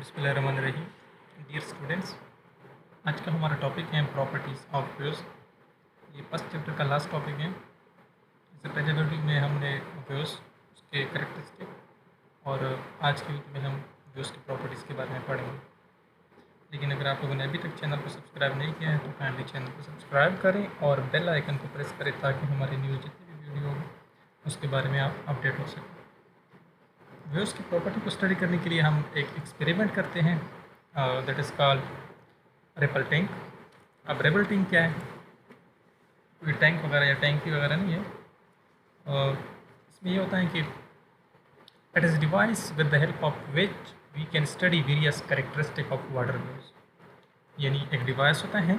बिस्मिल्लाहिर्रहमानिर्रहीम। Dear students, आज का हमारा टॉपिक है प्रॉपर्टीज़ ऑफ वेव्स। ये फर्स्ट चैप्टर का लास्ट टॉपिक है। इससे पहले वीडियो में हमने वेव्स, उसके करेक्टरिस्टिक और आज की वीडियो में हम वेव्स की प्रॉपर्टीज़ के बारे में पढ़ेंगे। लेकिन अगर आप लोगों ने अभी तक चैनल को सब्सक्राइब नहीं किया है तो काइंडली चैनल को सब्सक्राइब करें और बेल आइकन को प्रेस करें ताकि हमारी न्यूज़ जितनी भी वीडियो होगी उसके बारे में आप अपडेट हो सकें। वेव्स की प्रॉपर्टी को स्टडी करने के लिए हम एक एक्सपेरिमेंट करते हैं, दैट इज़ कॉल्ड रेपल्टिंग। अब रेपल्टिंग क्या है? कोई टैंक वगैरह या टैंकी वगैरह नहीं है। इसमें ये होता है कि it is device with the help of which we can study various characteristic of water waves. यानी एक डिवाइस होता है,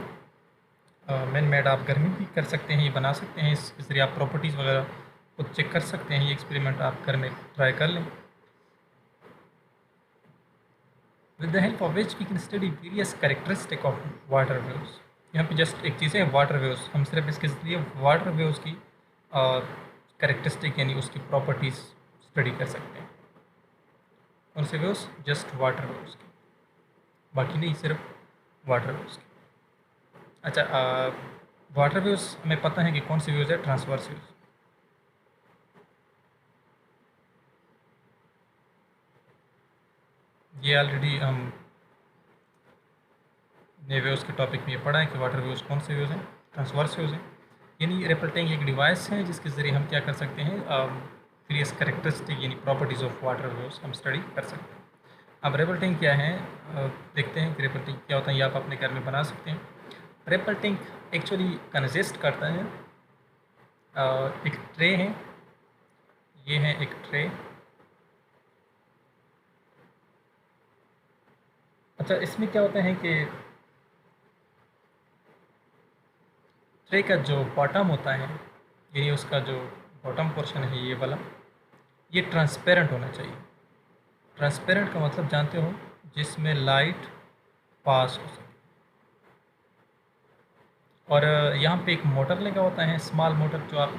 मैन मेड, आप घर में भी कर सकते हैं, ये बना सकते हैं, इस जरिए आप प्रॉपर्टीज़ वगैरह को चेक कर सकते हैं। ये एक्सपेरिमेंट आप घर में ट्राई कर लें। with the help of which we can study various characteristic of water waves। यहाँ पे जस्ट एक चीज़ है वाटर वेव्स, हम सिर्फ इसके जरिए वाटर वेव्स की कैरेक्टरिस्टिक यानी उसकी प्रॉपर्टीज़ स्टडी कर सकते हैं। कौन से वेव्स? जस्ट वाटर वेव्स की, बाकी नहीं, सिर्फ वाटर वेव्स की। अच्छा, वाटर वेव्स हमें पता है कि कौन सी वेव्स है? Transverse waves. ये ऑलरेडी हम ने वेव्स के टॉपिक में ये पढ़ा है कि वाटर वेव्स कौन से वेव्स हैं? ट्रांसवर्स वेव्स हैं। यानी रेपल्टिंग एक डिवाइस है जिसके ज़रिए हम क्या कर सकते हैं? वेरियस कैरेक्टरिस्टिक यानी प्रॉपर्टीज़ ऑफ वाटर वेव्स हम स्टडी कर सकते हैं। अब रेपल्टिंग क्या है, देखते हैं कि रेपल्टिंग क्या होता है। ये आप अपने घर में बना सकते हैं। रेपल्टिंग एक्चुअली कंसिस्ट करता है, एक ट्रे है, ये है एक ट्रे। अच्छा, इसमें क्या होता है कि ट्रे का जो बॉटम होता है, यानी उसका जो बॉटम पोर्शन है ये वाला, ये ट्रांसपेरेंट होना चाहिए। ट्रांसपेरेंट का मतलब जानते हो? जिसमें लाइट पास हो सके। और यहाँ पे एक मोटर लगा होता है, स्मॉल मोटर, जो आप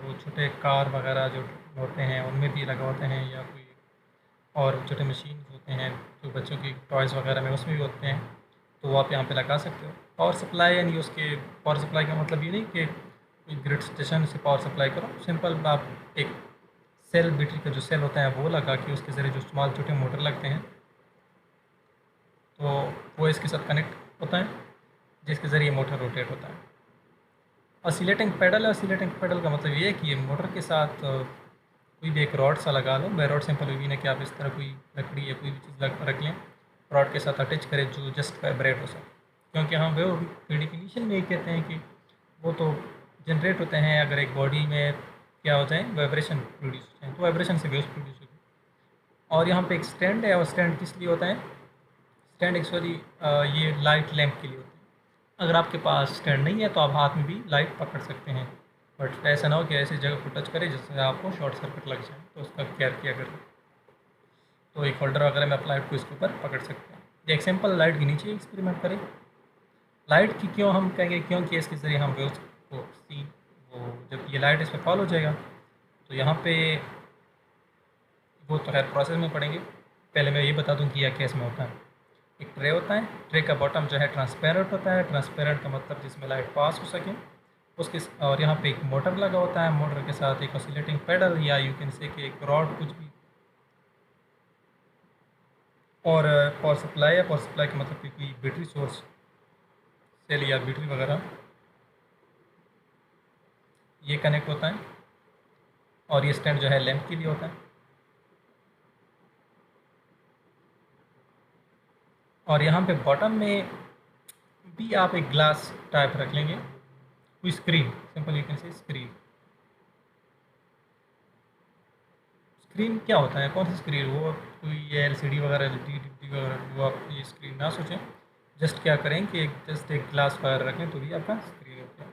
वो छोटे कार वगैरह जो होते हैं उनमें भी लगा होते हैं, या कोई और छोटे मशीन होते हैं जो बच्चों की टॉयज़ वगैरह में उसमें भी होते हैं, तो वो आप यहाँ पे लगा सकते हो। पावर सप्लाई यानी उसके पावर सप्लाई का मतलब ये नहीं कि कोई ग्रिड स्टेशन से पावर सप्लाई करो, सिंपल आप एक सेल, बैटरी का जो सेल होता है वो लगा के उसके ज़रिए जो स्मॉल छोटे मोटर लगते हैं तो वो इसके साथ कनेक्ट होता है, जिसके ज़रिए मोटर रोटेट होता है। ऑसिलेटिंग पैडल है। ऑसिलेटिंग पैडल का मतलब ये है कि ये मोटर के साथ कोई भी एक रॉड सा लगा लो। बाय रॉड सिंपल हुई ना कि आप इस तरह कोई लकड़ी या कोई भी चीज़ रख लें, रॉड के साथ अटैच करें जो जस्ट वाइब्रेट हो सके। क्योंकि हम वो डेफिनेशन में ये कहते हैं कि वो तो जनरेट होते हैं अगर एक बॉडी में क्या होता है, वाइब्रेशन प्रोड्यूस होते हैं, तो वाइब्रेशन से वेव्स प्रोड्यूस होती है। और यहाँ पे एक स्टैंड है, और स्टैंड किस लिए होता है? स्टैंड एक्चुअली ये लाइट लैंप के लिए होता है। अगर आपके पास स्टैंड नहीं है तो आप हाथ में भी लाइट पकड़ सकते हैं, बट ऐसा ना हो कि ऐसी जगह को टच करें जिससे आपको शॉर्ट सर्किट लग जाए, तो उसका केयर किया करें। तो एक होल्डर वगैरह में आप लाइट को इसके ऊपर पकड़ सकते हैं। एक सिंपल लाइट के नीचे एक्सपेरिमेंट करें। लाइट की क्यों हम कहेंगे? क्योंकि इसके ज़रिए हम वेव्स को सी, वो जब ये लाइट इस पर फॉल हो जाएगा तो यहाँ पे वो तो खैर प्रोसेस में पढ़ेंगे। पहले मैं ये बता दूँ कि यह केस में होता है। एक ट्रे होता है, ट्रे का बॉटम जो है ट्रांसपेरेंट होता है। ट्रांसपेरेंट का मतलब जिसमें लाइट पास हो सके उसके, और यहाँ पे एक मोटर लगा होता है, मोटर के साथ एक ऑसिलेटिंग पैडल या यू कैन से कि एक रॉड, कुछ भी। और पावर सप्लाई है। पावर सप्लाई का मतलब कि कोई बैटरी सोर्स, सेल या बैटरी वगैरह, ये कनेक्ट होता है। और ये स्टैंड जो है लैंप के लिए होता है। और यहाँ पे बॉटम में भी आप एक ग्लास टाइप रख लेंगे, कोई screen, simple you can say screen. Screen क्या होता है? कौन सी स्क्रीन? वो कोई ये एलसीडी वगैरह, एलईडी वगैरह, वो आप ये स्क्रीन ना सोचें। जस्ट क्या करें कि जस्ट एक ग्लास वगैरह रख लें तो भी आपका स्क्रीन होता है।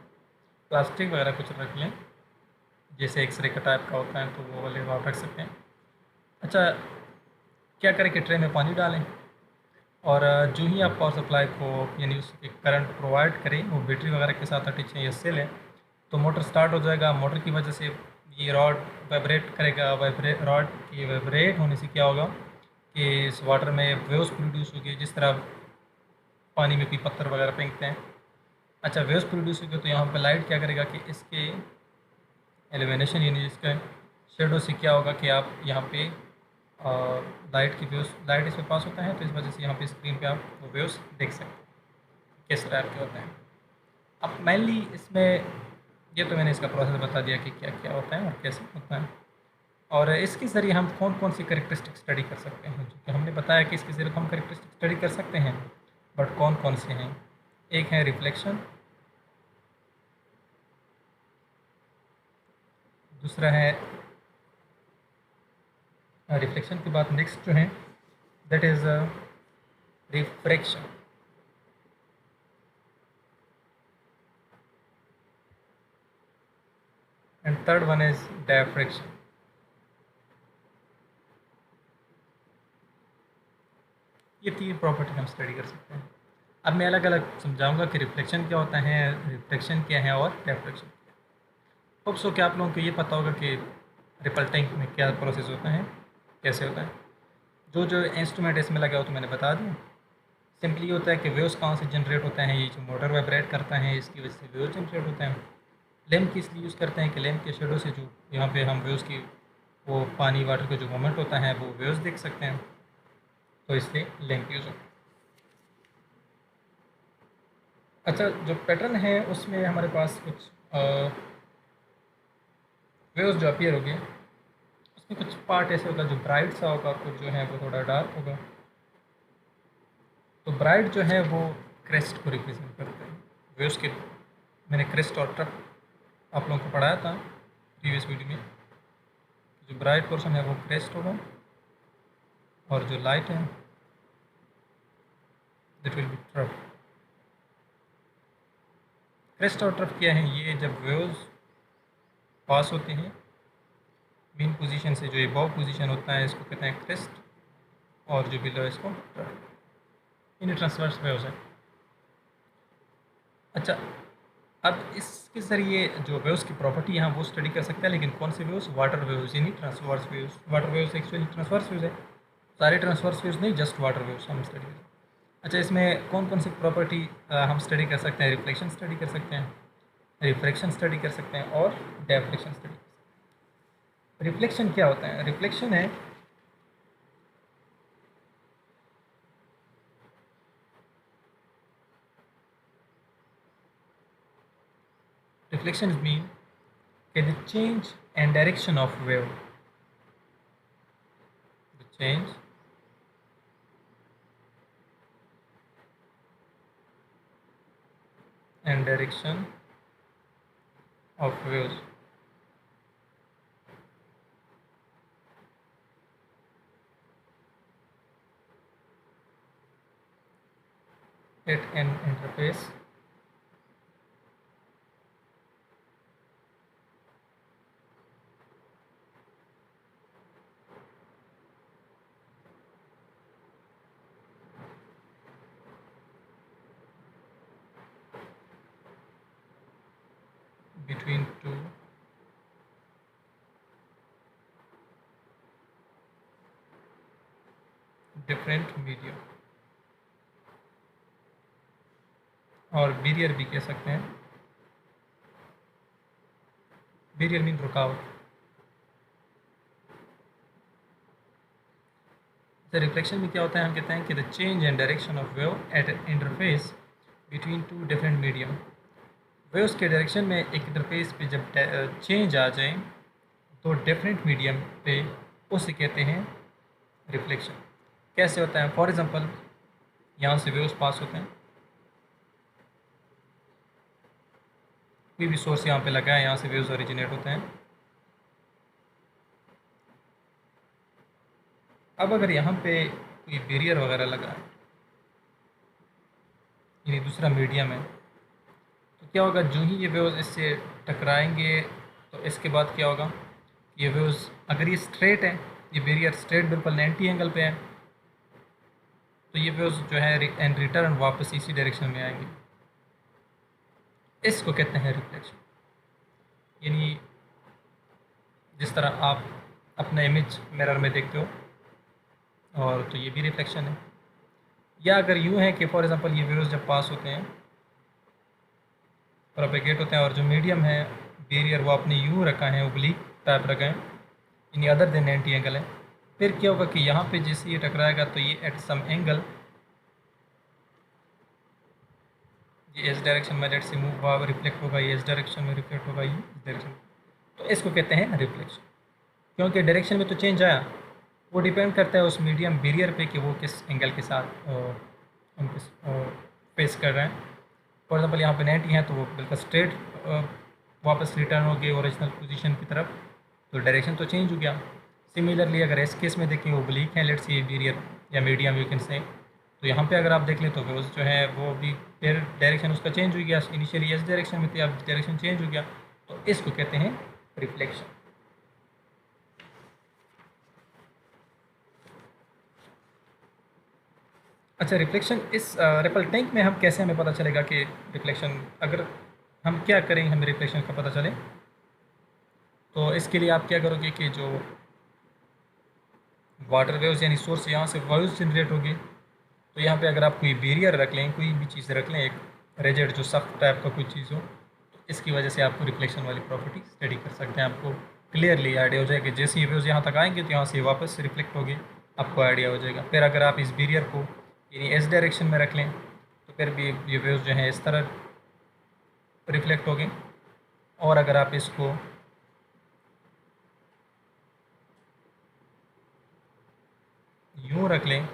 प्लास्टिक वगैरह कुछ रख लें, जैसे एक्सरे का टाइप का होता है, तो वो वाले आप रख सकते हैं। अच्छा, क्या करें कि ट्रे में पानी डालें, और जो ही आप पावर सप्लाई को यानी उसके करंट प्रोवाइड करें, वो बैटरी वगैरह के साथ अटैच है या सेल है, तो मोटर स्टार्ट हो जाएगा। मोटर की वजह से ये रॉड वाइब्रेट करेगा। रॉड के वाइब्रेट होने से क्या होगा कि इस वाटर में वेव्स प्रोड्यूस होगी, जिस तरह पानी में कोई पत्थर वगैरह फेंकते हैं। अच्छा, वेव्स प्रोड्यूस होगी तो यहाँ पे लाइट क्या करेगा कि इसके एलिमिनेशन यानी इसका शेडो से क्या होगा कि आप यहाँ पे लाइट की वेव्स, लाइट इस पर पास होता है तो इस वजह से यहाँ पे स्क्रीन पे आप वो वेव्स देख सकते हैं किस टाइप के होते हैं। अब मेनली इसमें ये तो मैंने इसका प्रोसेस बता दिया कि क्या क्या होता है और कैसे होता है, और इसके ज़रिए हम कौन कौन सी करेक्टरिस्टिक स्टडी कर सकते हैं, क्योंकि हमने बताया कि इसके ज़रिए हम करेक्टरिस्टिक स्टडी कर सकते हैं, बट कौन कौन से हैं। एक है रिफ्लेक्शन, दूसरा है रिफ्लेक्शन के बाद नेक्स्ट जो है that is refraction, and third one is diffraction. ये तीन प्रॉपर्टी हम स्टडी कर सकते हैं। अब मैं अलग अलग समझाऊंगा कि रिफ्लेक्शन क्या होता है, रिफ्लेक्शन क्या है और डायफ्रैक्शन। होप सो कि आप लोगों को ये पता होगा कि रिपल्टिंग में क्या प्रोसेस होता है, कैसे होता है। जो जो इंस्ट्रूमेंट इसमें लगा हो तो मैंने बता दिया। सिंपली होता है कि वेव्स कहाँ से जनरेट होता है, ये जो मोटर वाइब्रेट करता है इसकी वजह से वेव जनरेट होता है। लैम्प की इसलिए यूज़ करते हैं कि लैम्प के शेडो से जो यहाँ पे हम वेव्स की वो पानी वाटर का जो मोमेंट होता है वो वेव्स देख सकते हैं, तो इसलिए लैम्प यूज़ होता है। अच्छा, जो पैटर्न है उसमें हमारे पास कुछ वेव्स जो अपीयर होगी उसमें कुछ पार्ट ऐसे होगा जो ब्राइट सा होगा, कुछ जो है वो थोड़ा डार्क होगा। तो ब्राइट जो है वो क्रेस्ट को रिप्रेजेंट करते हैं वेव्स के। मैंने क्रेस्ट और ट्रफ आप लोगों को पढ़ाया था प्रीवियस वीडियो में। जो ब्राइट पोर्शन है वो क्रेस्ट होगा और जो लाइट है that will be trough. Crest और ट्रफ क्या है, ये जब वेव्स पास होते हैं मेन पोजीशन से, जो एबव पोजीशन होता है इसको कहते हैं क्रेस्ट, और जो बिलो है इसको ट्रफ। इन ट्रांसवर्स वेव्स है। अच्छा, अब इसके ज़रिए जो वेव्स की प्रॉपर्टी है वो स्टडी कर सकते हैं, लेकिन कौन से वेव्स, वाटर वेव्स यानी transverse waves. Water waves actually transverse waves है, सारे ट्रांसवर्स वेव्स नहीं, जस्ट वाटर वेव्स हम स्टडी करें। अच्छा, इसमें कौन कौन सी प्रॉपर्टी हम स्टडी कर सकते हैं, रिफ्लेक्शन स्टडी कर सकते हैं, रिफ्रैक्शन स्टडी कर सकते हैं और डायफ्रैक्शन स्टडी कर सकते हैं। रिफ्लेक्शन क्या होता है, रिफ्लेक्शन है रिफ्लेक्शन मीन कि the change and direction of wave, the change and direction of waves at an interface between two different medium, और बैरियर भी कह सकते हैं। बैरियर मीन रुकावट। तो रिफ्लेक्शन में क्या होता है, हम कहते हैं कि the change and direction of wave eight interface between two different medium. Waves के डायरेक्शन में एक इंटरफेस पे जब चेंज आ जाए तो डिफरेंट मीडियम पे, उसे कहते हैं रिफ्लेक्शन। कैसे होता है, फॉर एग्जांपल यहाँ से वेव्स पास होते हैं, कोई भी सोर्स यहाँ पे लगा है, यहाँ से वेव्स ओरिजिनेट होते हैं। अब अगर यहाँ पे कोई बैरियर वगैरह लगा है यानी दूसरा मीडियम है, तो क्या होगा, जो ही ये वेव्स इससे टकराएंगे तो इसके बाद क्या होगा, ये वेव्स अगर ये स्ट्रेट है, ये बैरियर स्ट्रेट बिल्कुल 90 एंगल पे है, तो ये वेव्स जो है एंड रिटर्न वापस इसी डायरेक्शन में आएंगे। इसको कहते हैं रिफ्लेक्शन। यानी जिस तरह आप अपना इमेज मिरर में देखते हो और तो ये भी रिफ्लेक्शन है। या अगर यूँ है कि फॉर एग्ज़ाम्पल ये वेव्स जब पास होते हैं, प्रोपेगेट होते हैं, और जो मीडियम है बैरियर वो आपने यूँ रखा है, ओब्लीक टाइप रखा है, यानी अदर देन 90 एंगल है, फिर क्या होगा कि यहाँ पे जैसे ये टकराएगा तो ये एट सम एंगल, ये इस डायरेक्शन में लेट से मूव हुआ, रिफ्लेक्ट होगा, ये इस डायरेक्शन में रिफ्लेक्ट होगा, ये इस डायरेक्शन में, तो इसको कहते हैं रिफ्लेक्शन। क्योंकि डायरेक्शन में तो चेंज आया, वो डिपेंड करता है उस मीडियम बैरियर पे कि वो किस एंगल के साथ उनको फेस कर रहे हैं। फॉर एग्जांपल यहाँ पे 90 है तो वो बिल्कुल स्ट्रेट वापस रिटर्न हो गए ओरिजिनल पोजीशन की तरफ, तो डायरेक्शन तो चेंज हो गया। सिमिलरली अगर इस केस में देखें ओब्लीक है लेट्स से बैरियर या मीडियम यू कैन से, तो यहाँ पे अगर आप देख लें तो वेव्स जो है वो भी फिर डायरेक्शन उसका चेंज हो गया, इनिशियली इस डायरेक्शन में थी, अब डायरेक्शन चेंज हो गया, तो इसको कहते हैं रिफ्लेक्शन। अच्छा, रिफ्लेक्शन इस रिपल टैंक में हम कैसे, हमें पता चलेगा कि रिफ्लेक्शन, अगर हम क्या करें हमें रिफ्लेक्शन का पता चले, तो इसके लिए आप क्या करोगे कि जो वाटर वेव्स यानी सोर्स यहाँ से वेव्स जनरेट होगी, तो यहाँ पे अगर आप कोई बैरियर रख लें, कोई भी चीज़ रख लें, एक रिजिड जो सख्त टाइप का कोई चीज़ हो, तो इसकी वजह से आपको रिफ्लेक्शन वाली प्रॉपर्टी स्टडी कर सकते हैं। आपको क्लियरली आइडिया हो जाएगा कि जैसे ही वेव्स यहाँ तक आएंगे तो यहाँ से वापस रिफ्लेक्ट होगी, आपको आइडिया हो जाएगा। फिर अगर आप इस बैरियर को यानी इस डायरेक्शन में रख लें तो फिर भी ये वेव्स जो हैं इस तरह रिफ्लेक्ट होगी, और अगर आप इसको यूँ रख लें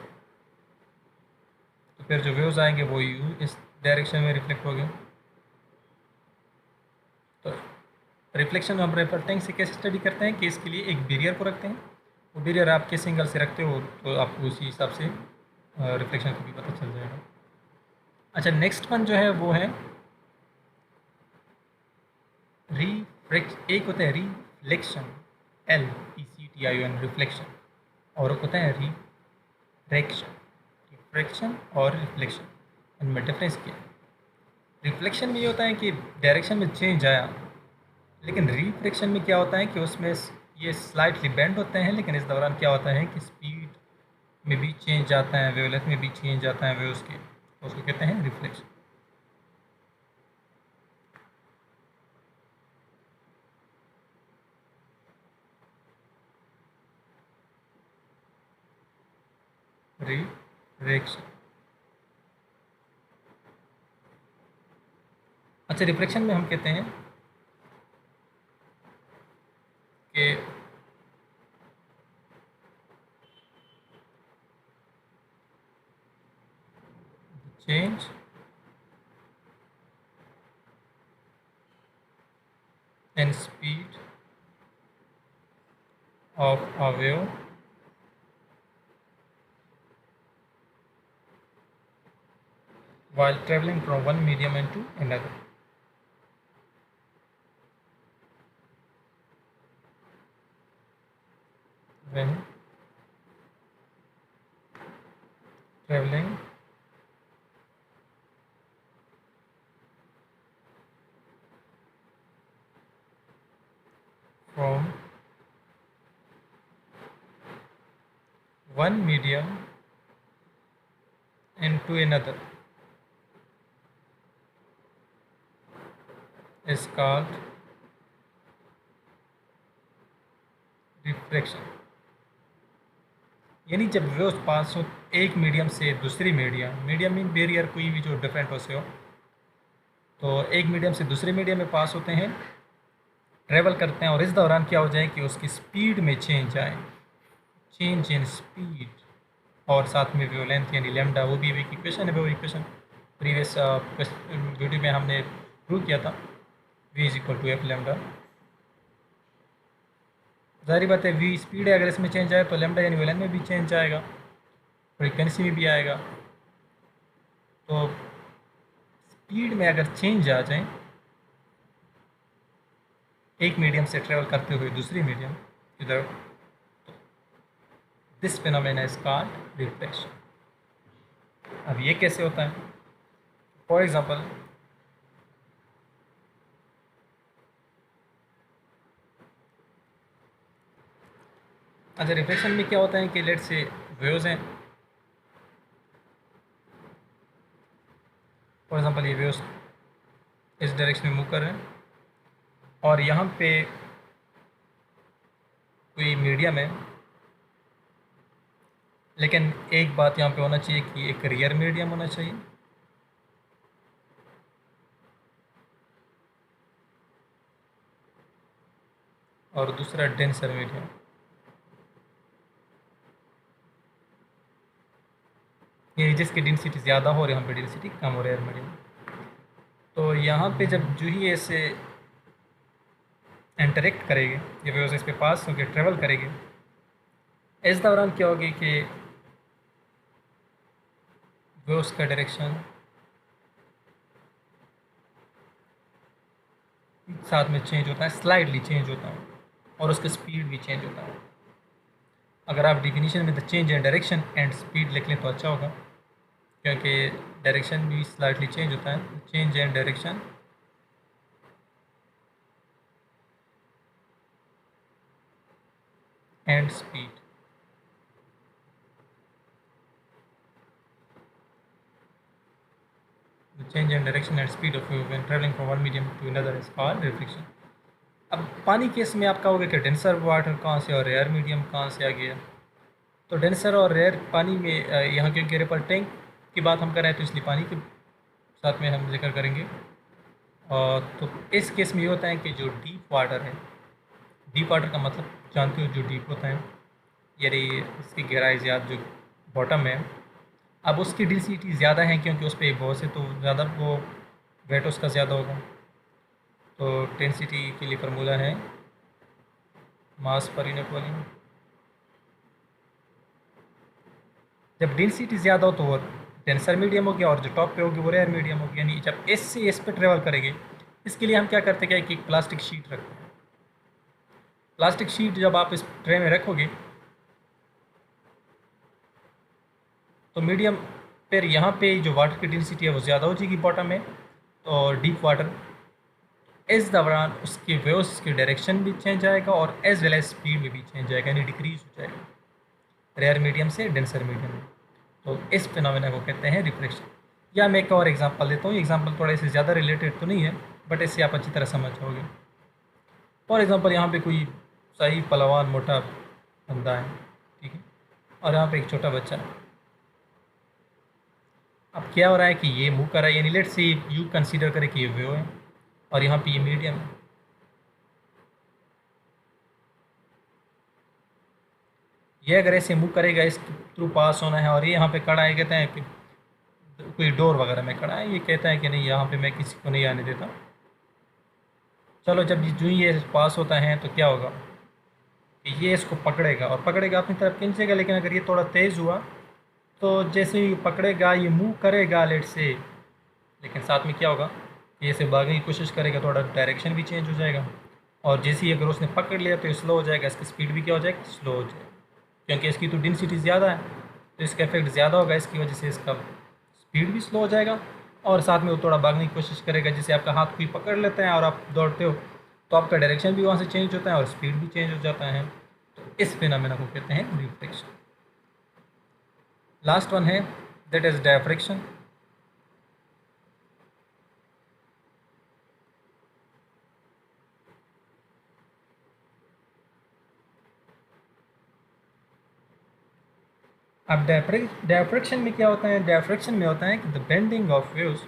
तो फिर जो वेव्स आएंगे वो यूँ इस डायरेक्शन में रिफ्लेक्ट होंगे। तो रिफ्लेक्शन हम रिपल टैंक से कैसे स्टडी करते हैं कि इसके लिए एक बैरियर को रखते हैं, वो बैरियर आप किस एंगल से रखते हो तो आपको उसी हिसाब से रिफ्लेक्शन का भी पता चल जाएगा। अच्छा, नेक्स्ट वन जो है वो है एक होता है रिफ्लेक्शन, LECTION रिफ्लेक्शन, और एक होता है रिफ्रैक्शन। रिफ्रैक्शन और रिफ्लेक्शन, इनमें डिफरेंस क्या है? रिफ्लेक्शन में ये होता है कि डायरेक्शन में चेंज आया, लेकिन रिफ्रैक्शन में क्या होता है कि उसमें ये स्लाइटली बेंड होते हैं, लेकिन इस दौरान क्या होता है कि स्पीड में भी चेंज आता है, वेवलेंथ में भी चेंज आता है वेव्स के, तो उसको कहते हैं रिफ्लेक्शन। रिफ्रैक्शन। अच्छा, रिफ्लेक्शन में हम कहते हैं कि change in speed of a wave while traveling from one medium into another. When traveling from one medium into another is called refraction. यानी जब वेव्स पास हो एक मीडियम से दूसरी मीडियम मीन बैरियर कोई भी जो डिफरेंट हो से हो, तो एक मीडियम से दूसरे मीडियम में पास होते हैं, ट्रेवल करते हैं, और इस दौरान क्या हो जाए कि उसकी स्पीड में चेंज आए, चेंज इन स्पीड, और साथ में वेवलेंथ यानी लैम्डा, वो भी एक इक्वेशन है, वो इक्वेशन प्रीवियस वीडियो में हमने प्रूव किया था, V=F लैम्डा। जाहिर बात है V स्पीड है, अगर इसमें चेंज आए तो लैम्डा यानी वेवलेंथ में भी चेंज आएगा, फ्रीक्वेंसी में भी आएगा। तो स्पीड में अगर चेंज आ जाए एक मीडियम से ट्रेवल करते हुए दूसरी मीडियम इधर, this phenomena is called reflection. अब ये कैसे होता है? फॉर एग्जांपल, अच्छा, रिफ्लेक्शन में क्या होता है कि लेट से वेव्स हैं, फॉर एग्जांपल ये वेव्स इस डायरेक्शन में मूव कर रहे हैं और यहाँ पे कोई मीडियम है, लेकिन एक बात यहाँ पे होना चाहिए कि एक रियर मीडियम होना चाहिए और दूसरा डेंसर मीडियम। ये जिसकी डेंसिटी ज़्यादा हो और यहाँ पे डेंसिटी कम हो रियर मीडियम। तो यहाँ पे जब जो ही ऐसे इंटरेक्ट करेंगे, ये वेव्स इस पे पास होकर ट्रेवल करेंगे, इस दौरान क्या होगी कि वेव्स का डायरेक्शन साथ में चेंज होता है, स्लाइडली चेंज होता है और उसका स्पीड भी चेंज होता है। अगर आप डिफिनीशन में the change in direction and speed लिख लें तो अच्छा होगा, क्योंकि डायरेक्शन भी स्लाइटली चेंज होता है। Change in direction and speed. The change in direction and speed of wave when traveling from one medium to another is called reflection। अब पानी केस में आप कहोगे कि डेंसर वाटर कहाँ से और रेयर मीडियम कहाँ से आ गया। तो डेंसर और रेयर पानी में यहाँ क्योंकि रिपल्टिंग की बात हम कर रहे हैं तो इसलिए पानी के साथ में हम जिक्र करेंगे। और तो इस केस में ये होता है कि जो डीप वाटर है, डीप वाटर का मतलब जानते हो जो डीप होता है, यानी इसकी गहराई ज़्यादा जो बॉटम है, अब उसकी डेंसिटी ज़्यादा है क्योंकि उस पर बहुत से तो ज़्यादा वो वेट उसका ज़्यादा होगा। तो डेंसिटी के लिए फार्मूला है मास पर यूनिट वॉल्यूम। जब डेंसिटी ज़्यादा हो तो वो डेंसर मीडियम हो गया और जो टॉप पे होगी वो रेयर मीडियम होगी। यानी जब एस से एस पे ट्रेवल करेंगे, इसके लिए हम क्या करते हैं कि एक प्लास्टिक शीट रखते हैं। प्लास्टिक शीट जब आप इस ट्रे में रखोगे तो मीडियम फिर यहाँ पे जो वाटर की डेंसिटी है वो ज़्यादा हो जाएगी बॉटम में, और डीप वाटर इस दौरान उसकी वेव्स की डायरेक्शन भी चेंज आएगा और एज वेल एज स्पीड में भी चेंज आएगा, यानी डिक्रीज हो जाएगा रेयर मीडियम से डेंसर मीडियम में। तो इस फिनोमेना को कहते हैं रिफ्लेक्शन। या मैं एक और एग्जांपल देता हूँ, एग्जांपल थोड़ा इससे ज़्यादा रिलेटेड तो नहीं है बट इससे आप अच्छी तरह समझ जाओगे। फॉर एग्जांपल यहाँ पे कोई सही पहलवान मोटा बंदा है, ठीक है, और यहाँ पे एक छोटा बच्चा है। अब क्या हो रहा है कि ये मूव कर रहा है, यानी लेट से यू कंसीडर करें कि ये वेव है और यहाँ पे ये मीडियम है। ये अगर ऐसे मूव करेगा, इस थ्रू पास होना है, और ये यहाँ पे खड़ा है, कहते हैं कि कोई डोर वगैरह में खड़ा है, ये कहता है कि नहीं यहाँ पे मैं किसी को नहीं आने देता। चलो जब जो ही ये पास होता है तो क्या होगा कि ये इसको पकड़ेगा और पकड़ेगा अपनी तरफ खींचेगा, लेकिन अगर ये थोड़ा तेज़ हुआ तो जैसे ही पकड़ेगा ये मूव करेगा लेट से, लेकिन साथ में क्या होगा कि इसे भागने की कोशिश करेगा, थोड़ा डायरेक्शन भी चेंज हो जाएगा, और जैसे ही अगर उसने पकड़ लिया तो ये स्लो हो जाएगा, इसकी स्पीड भी क्या हो जाएगी, स्लो हो जाएगी, क्योंकि इसकी तो डेंसिटी ज़्यादा है तो इसका इफेक्ट ज़्यादा होगा, इसकी वजह से इसका स्पीड भी स्लो हो जाएगा और साथ में वो थोड़ा भागने की कोशिश करेगा। जैसे आपका हाथ कोई पकड़ लेता है और आप दौड़ते हो तो आपका डायरेक्शन भी वहाँ से चेंज होता है और स्पीड भी चेंज हो जाता है। तो इस फिनोमेना को कहते हैं रिफ्लेक्शन। लास्ट वन है दैट इज डायफ्रैक्शन। अब डायफ्रैक्शन में क्या होता है, डायफ्रैक्शन में होता है कि the bending of waves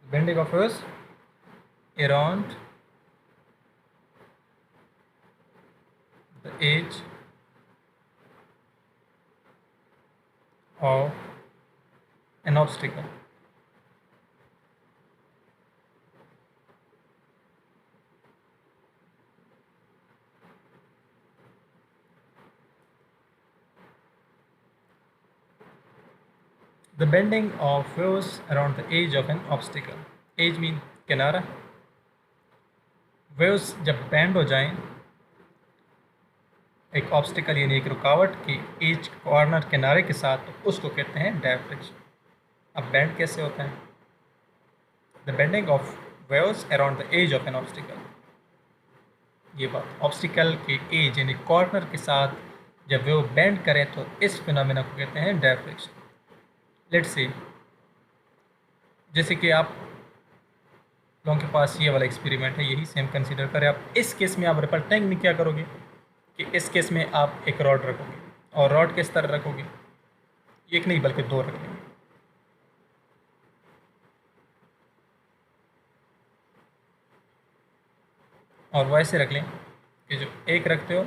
bending of waves around the edge of an obstacle। The bending of waves around the edge of an obstacle। Edge mean किनारा। वेव्स जब बैंड हो जाएं एक ऑब्स्टिकल यानी एक रुकावट के एज कॉर्नर किनारे के साथ, तो उसको कहते हैं डायफ्रिक्शन। अब बेंड कैसे होता है? The bending of waves around the edge of an obstacle. ये बात, ऑब्स्टिकल के एज यानी कॉर्नर के साथ जब वेव बेंड करें तो इस फिनोमेना को कहते हैं डायफ्रिक्शन। लेट्स से जैसे कि आप लोगों के पास ये वाला एक्सपेरिमेंट है, यही सेम कंसीडर करें आप। इस केस में आप रिपल टैंक में क्या करोगे कि इस केस में आप एक रॉड रखोगे, और रॉड किस तरह रखोगे? एक नहीं बल्कि दो रख लेंगे। और वैसे रख लें कि जो एक रखते हो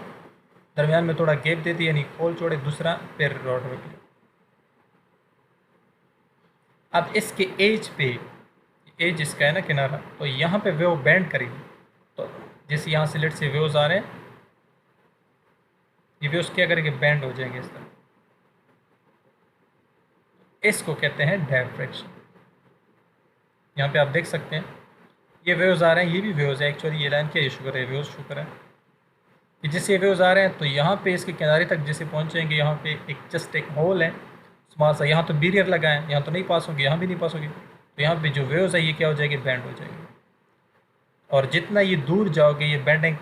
दरमियान में थोड़ा गैप दे दिए, यानी खोल छोड़े, दूसरा फिर रॉड रख लें। अब इसके एज पे, एज इसका है ना किनारा, तो यहाँ पे वेव बेंड करेगी। तो जैसे यहाँ से लेट से वेव्स आ रहे हैं, ये वेव्स क्या करेंगे? बेंड हो जाएंगे इस तरह। इसको कहते हैं डायफ्रिक्शन। यहाँ पे आप देख सकते हैं ये वेव्स आ रहे हैं, ये भी वेव्स है एक्चुअली। ये लाइन क्या इशू कर है? वेव्स शू कर है कि जैसे वेव्स आ रहे हैं तो यहाँ पे इसके किनारे तक जैसे पहुँचेंगे, यहाँ पे एक जस्ट एक होल है स्मॉल सा, यहाँ तो बैरियर लगा है, यहाँ तो नहीं पास होगी, यहाँ भी नहीं पास होगी। तो यहाँ पे जो वेव्स है ये क्या हो जाएगी? बेंड हो जाएगी। और जितना ये दूर जाओगे ये बेंडिंग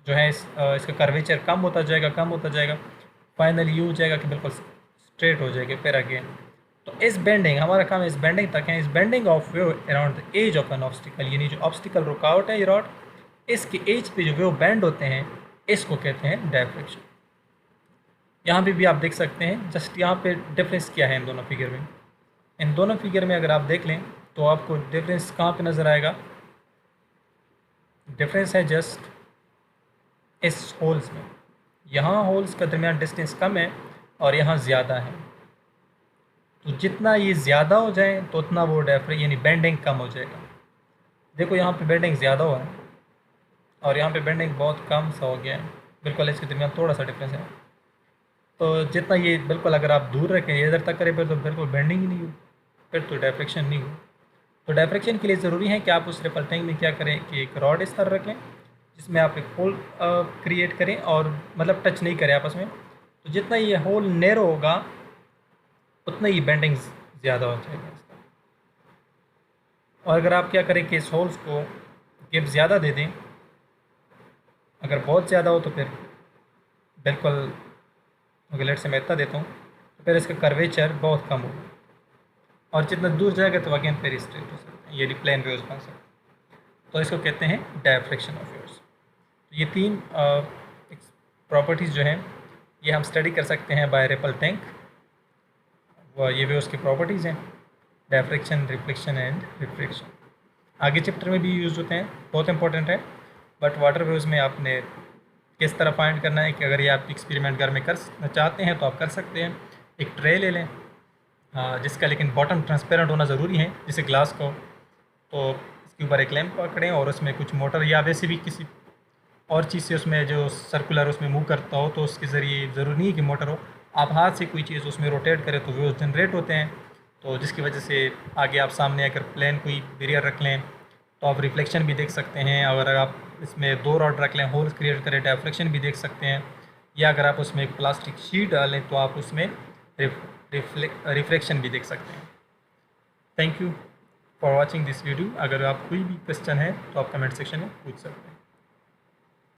जो है इसका कर्वेचर कम होता जाएगा, कम होता जाएगा। फाइनली ये हो जाएगा कि बिल्कुल स्ट्रेट हो जाएगी फिर अगेन। तो इस बेंडिंग, हमारा काम इस बेंडिंग तक है। इस bending of wave around the edge of an obstacle, यानी जो ऑब्स्टिकल रुकावट है ये रॉड, इसके एज पे जो वेव बेंड होते हैं इसको कहते हैं डायफ्रिक्शन। यहाँ पे भी आप देख सकते हैं, जस्ट यहाँ पे डिफरेंस क्या है इन दोनों फिगर में। इन दोनों फिगर में अगर आप देख लें तो आपको डिफरेंस कहाँ पे नज़र आएगा? डिफरेंस है जस्ट इस होल्स में। यहाँ होल्स का दरमियान डिस्टेंस कम है और यहाँ ज़्यादा है। तो जितना ये ज़्यादा हो जाए तो उतना वो डायफ्रिक्शन यानी बेंडिंग कम हो जाएगा। देखो यहाँ पे बेंडिंग ज़्यादा हुआ है और यहाँ पे बेंडिंग बहुत कम सा हो गया है, बिल्कुल इसके दरमियान थोड़ा सा डिफरेंस है। तो जितना ये बिल्कुल अगर आप दूर रखें, ये इधर तक करें, फिर तो बिल्कुल बेंडिंग ही नहीं हो, फिर तो डायफ्रिक्शन नहीं हो। तो डायफ्रिक्शन के लिए ज़रूरी है कि आप उस रिपल टैंक में क्या करें कि एक रॉड इस तरह रखें जिसमें आप एक होल क्रिएट करें, और मतलब टच नहीं करें आपस में। तो जितना ये होल नैरो होगा उतना ही बेंडिंग ज़्यादा हो जाएगा इसका। और अगर आप क्या करें कि इस होल्स को गैप ज़्यादा दे दें, अगर बहुत ज़्यादा हो तो फिर बिल्कुल, अगर लेट से मैं इतना देता हूँ तो फिर इसका कर्वेचर बहुत कम होगा, और जितना दूर जाएगा तो अगेन फिर स्ट्रेट हो सकते हैं, ये प्लेन वेव्स बन सकते हैं। तो इसको कहते हैं डायफ्रिक्शन ऑफ वेव्स। तो ये तीन प्रॉपर्टीज़ जो हैं ये हम स्टडी कर सकते हैं बाय रिपल टैंक। वह ये वेव्स की प्रॉपर्टीज़ हैं, डायफ्रिक्शन, रिफ्लेक्शन एंड रिफ्रैक्शन। आगे चैप्टर में भी यूज़ होते हैं, बहुत इंपॉर्टेंट है। बट वाटर वेव्स में आपने किस तरह फाइंड करना है कि अगर ये आप एक्सपेरिमेंट घर में कर चाहते हैं तो आप कर सकते हैं। एक ट्रे ले लें जिसका लेकिन बॉटम ट्रांसपेरेंट होना ज़रूरी है, जैसे ग्लास को। तो इसके ऊपर एक लैंप पकड़ें और उसमें कुछ मोटर या वैसे भी किसी और चीज़ से उसमें जो सर्कुलर उसमें मूव करता हो, तो उसके ज़रिए ज़रूरी नहीं है कि मोटर हो, आप हाथ से कोई चीज़ उसमें रोटेट करें तो वेव्स जनरेट होते हैं। तो जिसकी वजह से आगे आप सामने अगर प्लेन कोई बैरियर रख लें तो आप रिफ्लेक्शन भी देख सकते हैं। और अगर आप इसमें दो रॉड रख लें, होल्स क्रिएट करें, डायफ्रिक्शन भी देख सकते हैं। या अगर आप उसमें एक प्लास्टिक शीट डालें तो आप उसमें रिफ्लेक्शन भी देख सकते हैं। Thank you for watching this video. अगर आप कोई भी क्वेश्चन है तो आप कमेंट सेक्शन में पूछ सकते हैं।